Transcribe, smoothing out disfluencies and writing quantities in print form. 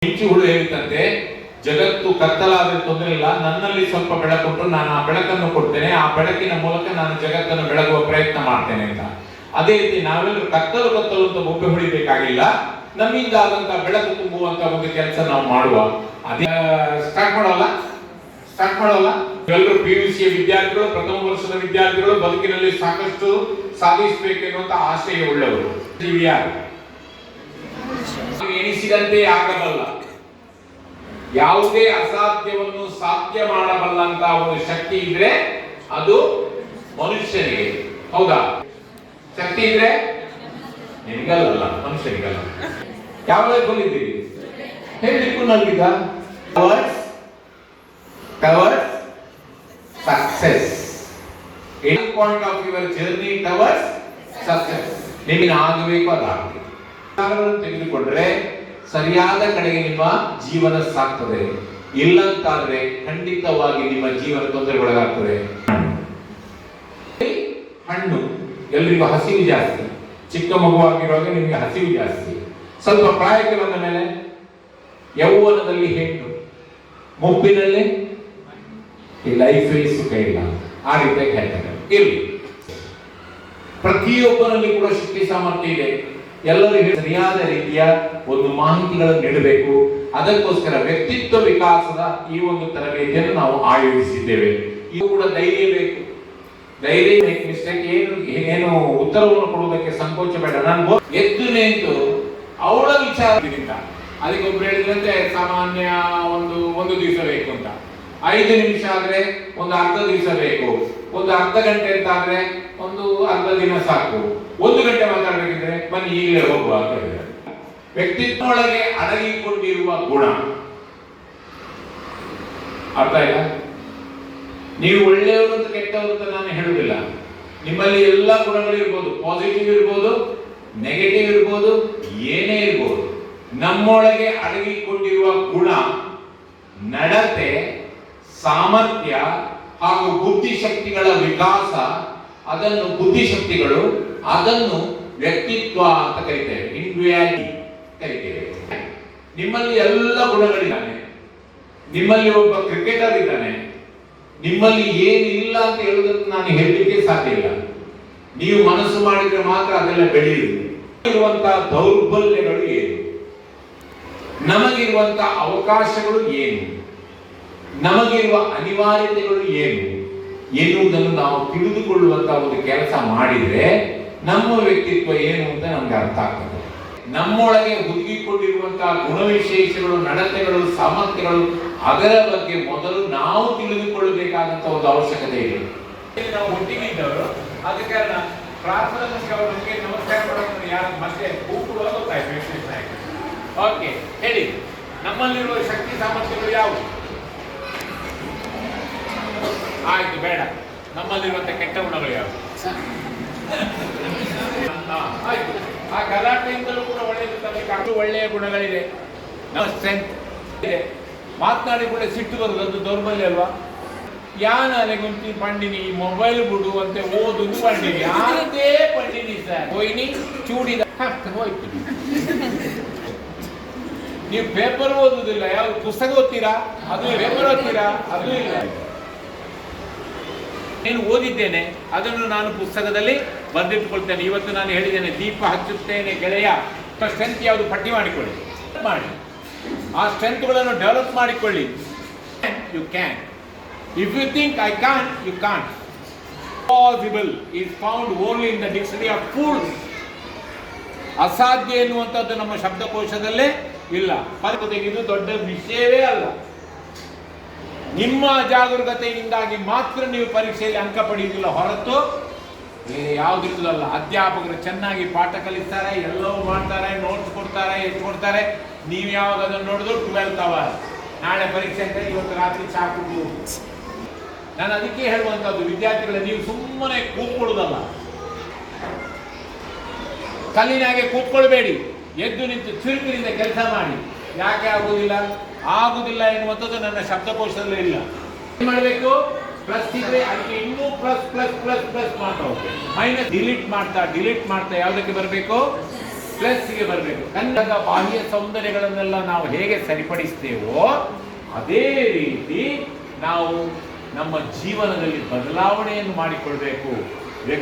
ಮಿಂಚು ಹುಳು ಹೇಳುತ್ತಂತೆ, ಜಗತ್ತು ಕತ್ತಲಾದ್ರೆ ತೊಂದರೆ ಇಲ್ಲ, ನನ್ನಲ್ಲಿ ಸ್ವಲ್ಪ ಬೆಳಕುಂಟು, ನಾನು ಆ ಬೆಳಕನ್ನು ಕೊಡ್ತೇನೆ, ಆ ಬೆಳಕಿನ ಮೂಲಕ ನಾನು ಜಗತ್ತನ್ನು ಬೆಳಗುವ ಪ್ರಯತ್ನ ಮಾಡ್ತೇನೆ ಅಂತ. ಅದೇ ರೀತಿ ನಾವೆಲ್ಲರೂ ಕತ್ತಲು ಅಂತ ಬೊಬ್ಬೆ ಹೊಡಿಬೇಕಾಗಿಲ್ಲ, ನಮ್ಮಿಂದ ಆದಂತ ಬೆಳಕು ತುಂಬುವಂತ ಒಂದು ಕೆಲಸ ನಾವು ಮಾಡುವ. ಅದೇ ಸ್ಟಾರ್ಟ್ ಮಾಡೋಲ್ಲ. ಎಲ್ಲರೂ PUC ವಿದ್ಯಾರ್ಥಿಗಳು, ಪ್ರಥಮ ವರ್ಷದ ವಿದ್ಯಾರ್ಥಿಗಳು ಬದುಕಿನಲ್ಲಿ ಸಾಕಷ್ಟು ಸಾಧಿಸಬೇಕೆನ್ನುವಂತ ಆಶಯ ಉಳ್ಳವರು. ಎನಿಸಿದಂತೆ ಆಗಬಲ್ಲ, ಯಾವುದೇ ಅಸಾಧ್ಯವನ್ನು ಸಾಧ್ಯ ಮಾಡಬಲ್ಲಂತ ಒಂದು ಶಕ್ತಿ ಇದ್ರೆ ಅದು ಮನುಷ್ಯನಿಗೆ. ಹೌದಾ? ಶಕ್ತಿ ಇದ್ರೆ ನಿಮಗಲ್ಲ, ಮನುಷ್ಯನಿಗಲ್ಲ. ಯಾವಾಗ ಬಂದಿದ್ದೀರಿ ಹೇಳಲಿಕ್ಕೂ ನನಗಿದ್ದ towards success. Any point of your journey towards success. ನಿಮಗೆ ಆಗಬೇಕು ಅದಾಗಬೇಕು. ತೆಗೆದುಕೊಂಡ್ರೆ ಸರಿಯಾದ ಕಡೆಗೆ ನಿಮ್ಮ ಜೀವನ ಸಾಗ್ತದೆ. ಇಲ್ಲ ಅಂತಾದ್ರೆ ಖಂಡಿತವಾಗಿ ನಿಮ್ಮ ಜೀವನ ತೊಂದರೆಗೊಳಗಾಗ್ತದೆ. ಹಣ್ಣು ಎಲ್ರಿಗೂ ಹಸಿವು ಜಾಸ್ತಿ. ಚಿಕ್ಕ ಮಗುವಾಗಿರುವಾಗ ನಿಮಗೆ ಹಸಿವು ಜಾಸ್ತಿ. ಸ್ವಲ್ಪ ಪ್ರಾಯಕ್ಕೆ ಬಂದ ಮೇಲೆ ಯೌವನದಲ್ಲಿ ಹೆಣ್ಣು, ಮುಪ್ಪಿನಲ್ಲಿ ಈ ಲೈಫ್ ಸುಖ ಇಲ್ಲ. ಆ ರೀತಿಯಾಗಿ ಹೇಳ್ತಾರೆ. ಇಲ್ಲಿ ಪ್ರತಿಯೊಬ್ಬರಲ್ಲಿ ಕೂಡ ಶಕ್ತಿ ಸಾಮರ್ಥ್ಯ ಇದೆ. ಎಲ್ಲರಿಗೂ ಸರಿಯಾದ ರೀತಿಯ ಒಂದು ಮಾಹಿತಿಗಳನ್ನು ನೀಡಬೇಕು. ಅದಕ್ಕೋಸ್ಕರ ವ್ಯಕ್ತಿತ್ವ ವಿಕಾಸದ ಈ ಒಂದು ತರಬೇತಿಯನ್ನು ನಾವು ಆಯೋಜಿಸಿದ್ದೇವೆ. ಇದು ಕೂಡ ಧೈರ್ಯ ಬೇಕು. ಧೈರ್ಯ ಮಿಸ್ಟೇಕ್ ಏನು ಉತ್ತರವನ್ನು ಕೊಡುವುದಕ್ಕೆ ಸಂಕೋಚ ಬೇಡ. ನಾನು ಎದ್ದು ನಿಂತು ಅವಳ ವಿಚಾರದಿಂದ ಅದಕ್ಕೆ ಒಬ್ರು ಹೇಳಿದ್ರಂತೆ ಸಾಮಾನ್ಯ ಒಂದು ದಿವಸ ಬೇಕು ಅಂತ, 5 ನಿಮಿಷ ಆದ್ರೆ ಒಂದು ಅರ್ಧ ದಿವಸ ಬೇಕು, ಒಂದು ಅರ್ಧ ಗಂಟೆ ಅಂತ ಆದ್ರೆ ಒಂದು ಅರ್ಧ ದಿನ ಸಾಕು, 1 ಗಂಟೆ ಮಾತಾಡ್ಬೇಕಿದ್ರೆ ಬನ್ನಿ ಈಗಲೇ ಹೋಗುವ ಅಂತ ಹೇಳಿದ್ದಾರೆ. ವ್ಯಕ್ತಿತ್ವ ಒಳಗೆ ಅಡಗಿಕೊಂಡಿರುವ ಗುಣ ಅರ್ಥ ಇಲ್ಲ. ನೀವು ಒಳ್ಳೆಯವರು ಅಂತ ಕೆಟ್ಟವರು ಅಂತ ನಾನು ಹೇಳುವುದಿಲ್ಲ. ನಿಮ್ಮಲ್ಲಿ ಎಲ್ಲ ಗುಣಗಳು ಇರ್ಬೋದು, ಪಾಸಿಟಿವ್ ಇರ್ಬೋದು, ನೆಗೆಟಿವ್ ಇರ್ಬೋದು, ಏನೇ ಇರ್ಬೋದು. ನಮ್ಮೊಳಗೆ ಅಡಗಿಕೊಂಡಿರುವ ಗುಣ, ನಡತೆ, ಸಾಮರ್ಥ್ಯ ಹಾಗೂ ಬುದ್ಧಿಶಕ್ತಿಗಳ ವಿಕಾಸ, ಅದನ್ನು ಬುದ್ಧಿಶಕ್ತಿಗಳು, ಅದನ್ನು ವ್ಯಕ್ತಿತ್ವ ಅಂತ ಕರಿತೇವೆ, ಇಂಡಿವಿಜುವಾಲಿಟಿ ಕರಿತೇವೆ. ನಿಮ್ಮಲ್ಲಿ ಎಲ್ಲ ಗುಣಗಳಿದ್ದಾನೆ. ನಿಮ್ಮಲ್ಲಿ ಒಬ್ಬ ಕ್ರಿಕೆಟರ್ ಇದ್ದಾನೆ. ನಿಮ್ಮಲ್ಲಿ ಏನು ಇಲ್ಲ ಅಂತ ಹೇಳುವುದನ್ನು ನಾನು ಹೇಳಲಿಕ್ಕೆ ಸಾಧ್ಯ ಇಲ್ಲ. ನೀವು ಮನಸ್ಸು ಮಾಡಿದ್ರೆ ಮಾತ್ರ ಅದೆಲ್ಲ ಬೆಳೆಯುವುದು. ಇರುವಂತಹ ದೌರ್ಬಲ್ಯಗಳು ಏನು, ನಮಗಿರುವಂತಹ ಅವಕಾಶಗಳು ಏನು, ನಮಗಿರುವ ಅನಿವಾರ್ಯತೆಗಳು ಏನು ಎನ್ನುವುದನ್ನು ನಾವು ತಿಳಿದುಕೊಳ್ಳುವಂತಹ ಒಂದು ಕೆಲಸ ಮಾಡಿದ್ರೆ ನಮ್ಮ ವ್ಯಕ್ತಿತ್ವ ಏನು ಅಂತ ನಮ್ಗೆ ಅರ್ಥ ಆಗ್ತದೆ. ನಮ್ಮೊಳಗೆ ಹುದುಗಿಕೊಂಡಿರುವಂತಹ ಗುಣವಿಶೇಷಗಳು, ನಡತೆಗಳು, ಸಾಮರ್ಥ್ಯಗಳು, ಅದರ ಬಗ್ಗೆ ಮೊದಲು ನಾವು ತಿಳಿದುಕೊಳ್ಳಬೇಕಾದಂತ ಒಂದು ಅವಶ್ಯಕತೆ ಇದೆ. ನಾವು ಒಟ್ಟಿಗೆ ಇದ್ದವರು, ಆದ ಕಾರಣ ಪ್ರಾರ್ಥನೆಗೆ ಅವರಿಗೆ ನಮಸ್ಕಾರ ಮಾಡೋದು ಯಾರು ಮತ್ತೆ ಕೂಗುವ ಗೊತ್ತಾಯ್ತು. ಓಕೆ, ಹೇಳಿ, ನಮ್ಮಲ್ಲಿರುವ ಶಕ್ತಿ ಸಾಮರ್ಥ್ಯಗಳು ಯಾವುವು? ಆಯ್ತು, ಬೇಡ. ನಮ್ಮಲ್ಲಿರುವಂತ ಕೆಟ್ಟ ಗುಣಗಳು ಯಾವುವು? ಆಯ್ತು, ಆ ಗಲಾಟೆಯಿಂದಲೂ ಕೂಡ ಒಳ್ಳೆಯದು, ಒಳ್ಳೆಯ ಗುಣಗಳಿದೆ. ನಮ್ಮ ಸ್ಟ್ರೆಂತ್ ಇದೆ. ಮಾತನಾಡಿ ಕೂಡ ಸಿಟ್ಟು ಬರುವುದು, ಅದು ದೌರ್ಬಲ್ಯ ಅಲ್ವಾ? ಯಾನಲೆಗುಂತಿ ಪಂಡಿನಿ ಮೊಬೈಲ್ ಬಿಡು ಅಂತ ಓದುದು ಪಂಡಿನಿ, ಅದೇ ಪಂಡಿನಿ ಸರ್ ಹೋಯ್ನಿ ಚೂಡಿದ ಹೋಯ್ತು. ನೀವು ಪೇಪರ್ ಓದುದಿಲ್ಲ, ಯಾವ್ದು ಪುಸ್ತಕ ಓದ್ತೀರಾ? ಅದು ಪೇಪರ್ ಓದ್ತೀರಾ? ಅದು ಇಲ್ಲ. నేను ಓದಿದ್ದೇನೆ, ಅದನ್ನು ನಾನು ಪುಸ್ತಕದಲ್ಲಿ ಬರೆದಿಟ್ಟುಕೊಳ್ತೇನೆ. ಇವತ್ತು ನಾನು ಹೇಳಿದ್ದೇನೆ, ದೀಪ ಹಚ್ಚುತ್ತೇನೆ ಗೆಳೆಯ. ಸ್ಟ್ರೆಂತ್ ಯಾವುದು ಪಟ್ಟಿ ಮಾಡಿಕೊಳ್ಳಿ, ಮಾಡಿ ಆ ಸ್ಟ್ರೆಂತ್ಗಳನ್ನು ಡೆವಲಪ್ ಮಾಡಿಕೊಳ್ಳಿ. You can. If you think I can, you can't. Possible is found only in the dictionary of fools. ಅಸಾಧ್ಯ ಎನ್ನುವಂಥದ್ದು ನಮ್ಮ ಶಬ್ದಕೋಶದಲ್ಲೇ ಇಲ್ಲ. ಇದು ದೊಡ್ಡ ವಿಷಯವೇ ಅಲ್ಲ. ನಿಮ್ಮ ಅಜಾಗರೂಕತೆಯಿಂದಾಗಿ ಮಾತ್ರ ನೀವು ಪರೀಕ್ಷೆಯಲ್ಲಿ ಅಂಕ ಪಡೆಯುವುದಿಲ್ಲ, ಹೊರತು ಬೇರೆ ಯಾವುದಿಲ್ಲ. ಅಧ್ಯಾಪಕರು ಚೆನ್ನಾಗಿ ಪಾಠ ಕಲಿಸ್ತಾರೆ, ಎಲ್ಲವೂ ಮಾಡ್ತಾರೆ, ನೋಟ್ಸ್ ಕೊಡ್ತಾರೆ, ಎಷ್ಟು ಕೊಡ್ತಾರೆ. ನೀವು ಯಾವಾಗ ಅದನ್ನು ನೋಡಿದ್ರು 12th hour, ನಾಳೆ ಪರೀಕ್ಷೆ ಅಂತ ಇವತ್ತು ರಾತ್ರಿ ಚಾಕುದು. ನಾನು ಅದಕ್ಕೆ ಹೇಳುವಂಥದ್ದು, ವಿದ್ಯಾರ್ಥಿಗಳೇ, ನೀವು ಸುಮ್ಮನೆ ಕೂತ್ಕೊಳ್ಳೋದಲ್ಲ, ಕಲ್ಲಿನಾಗೆ ಕೂತ್ಕೊಳ್ಬೇಡಿ. ಎದ್ದು ನಿಂತು ಚುರುಕಿನಿಂದ ಕೆಲಸ ಮಾಡಿ. ಯಾಕೆ ಆಗುದಿಲ್ಲ ಎನ್ನುವಂಥದ್ದು ನನ್ನ ಶಬ್ದಕೋಶದಲ್ಲೇ ಇಲ್ಲ. ಏನು ಮಾಡಬೇಕು? ಪ್ಲಸ್ ಇದ್ರೆ ಅದಕ್ಕೆ ಇನ್ನೂ ಪ್ಲಸ್ ಮಾಡ್ತಾ ಹೋಗ್ಬೇಕು. ಮೈನಸ್ ಡಿಲೀಟ್ ಮಾಡ್ತಾ ಯಾವುದಕ್ಕೆ ಬರಬೇಕು? ಪ್ಲಸ್ಗೆ ಬರಬೇಕು. ಕನ್ನಡ ಬಾಹ್ಯ ಸೌಂದರ್ಯಗಳನ್ನೆಲ್ಲ ನಾವು ಹೇಗೆ ಸರಿಪಡಿಸ್ತೇವೋ ಅದೇ ರೀತಿ ನಾವು ನಮ್ಮ ಜೀವನದಲ್ಲಿ ಬದಲಾವಣೆಯನ್ನು ಮಾಡಿಕೊಳ್ಬೇಕು.